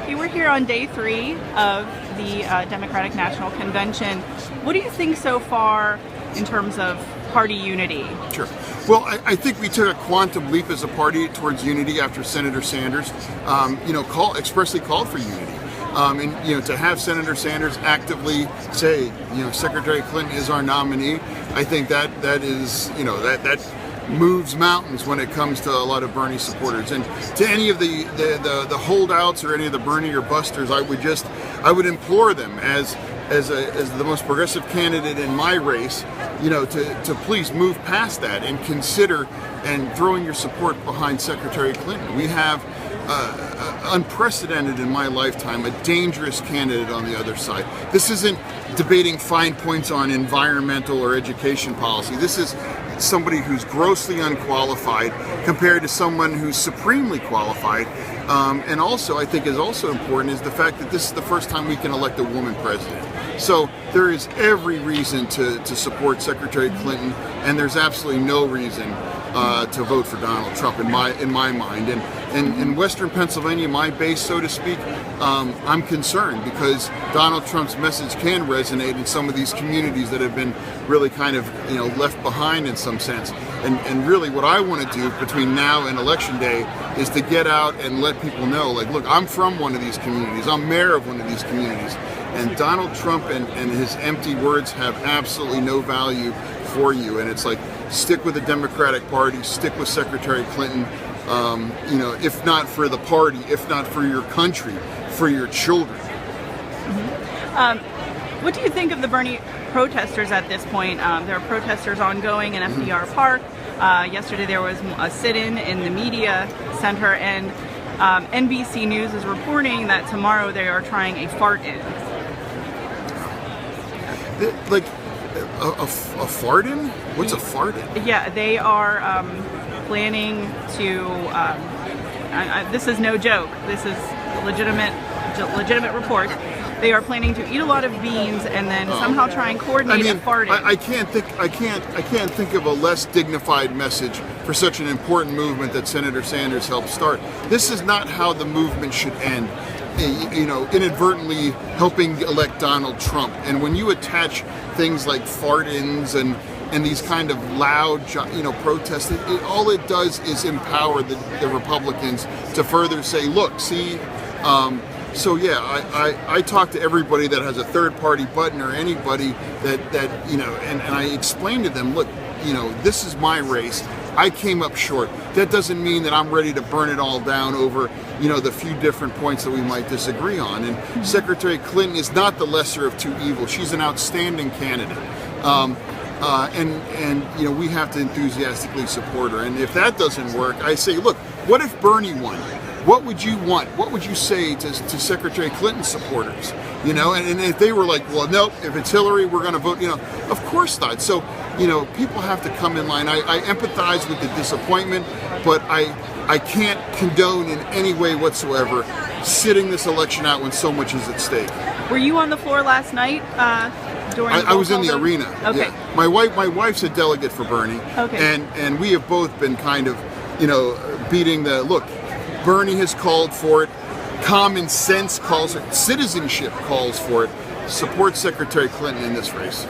Hey, we're here on day 3 of the Democratic National Convention. What do you think so far in terms of party unity? Sure. Well, I think we took a quantum leap as a party towards unity after Senator Sanders, expressly called for unity. And to have Senator Sanders actively say, Secretary Clinton is our nominee, I think that is, that moves mountains when it comes to a lot of Bernie supporters. And to any of the holdouts or any of the Bernie or busters, I would implore them as the most progressive candidate in my race, to please move past that and consider and throwing your support behind Secretary Clinton. We have unprecedented in my lifetime, a dangerous candidate on the other side. This isn't debating fine points on environmental or education policy. This is somebody who's grossly unqualified compared to someone who's supremely qualified. And also, I think is also important is the fact that this is the first time we can elect a woman president. So there is every reason to support Secretary Clinton, and there's absolutely no reason to vote for Donald Trump in my mind. And in Western Pennsylvania, my base, so to speak, I'm concerned because Donald Trump's message can resonate in some of these communities that have been really kind of left behind in some sense. And really what I want to do between now and Election Day is to get out and let people know, like, look, I'm from one of these communities. I'm mayor of one of these communities. And Donald Trump and his empty words have absolutely no value for you. And it's like, stick with the Democratic Party, stick with Secretary Clinton, if not for the party, if not for your country, for your children. Mm-hmm. What do you think of the Bernie protesters at this point? There are protesters ongoing in FDR Park. Yesterday there was a sit-in in the media center, and NBC News is reporting that tomorrow they are trying a fart-in. Like a fart-in? What's a fart-in? Yeah, they are planning to. This is no joke. This is legitimate report. They are planning to eat a lot of beans and then somehow try and coordinate a fart-in. I can't think of a less dignified message for such an important movement that Senator Sanders helped start. This is not how the movement should end. Inadvertently helping elect Donald Trump. And when you attach things like fart-ins and these kind of loud, protests, all it does is empower the Republicans to further say, look, see. So yeah, I talk to everybody that has a third-party button or anybody that and I explain to them, look, this is my race. I came up short. That doesn't mean that I'm ready to burn it all down over, the few different points that we might disagree on. And Secretary Clinton is not the lesser of two evils. She's an outstanding candidate. And we have to enthusiastically support her. And if that doesn't work, I say, look, what if Bernie won? What would you want? What would you say to Secretary Clinton's supporters? And if they were like, well, no, if it's Hillary, we're going to vote, of course not. So, people have to come in line. I empathize with the disappointment, but I can't condone in any way whatsoever sitting this election out when so much is at stake. Were you on the floor last night? I was in the arena. Okay. Yeah. My wife's a delegate for Bernie. Okay. And we have both been kind of, beating the look. Bernie has called for it. Common sense calls it. Citizenship calls for it. Support Secretary Clinton in this race.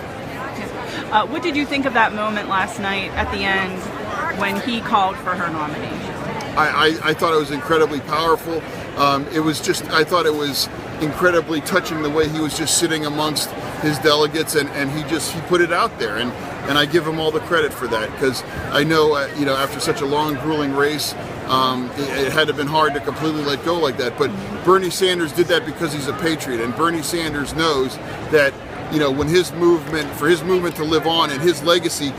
What did you think of that moment last night at the end when he called for her nomination? I thought it was incredibly powerful. I thought it was incredibly touching the way he was just sitting amongst his delegates and he put it out there. And I give him all the credit for that because I know, after such a long, grueling race, it had to have been hard to completely let go like that. But Bernie Sanders did that because he's a patriot. And Bernie Sanders knows that, when for his movement to live on and his legacy,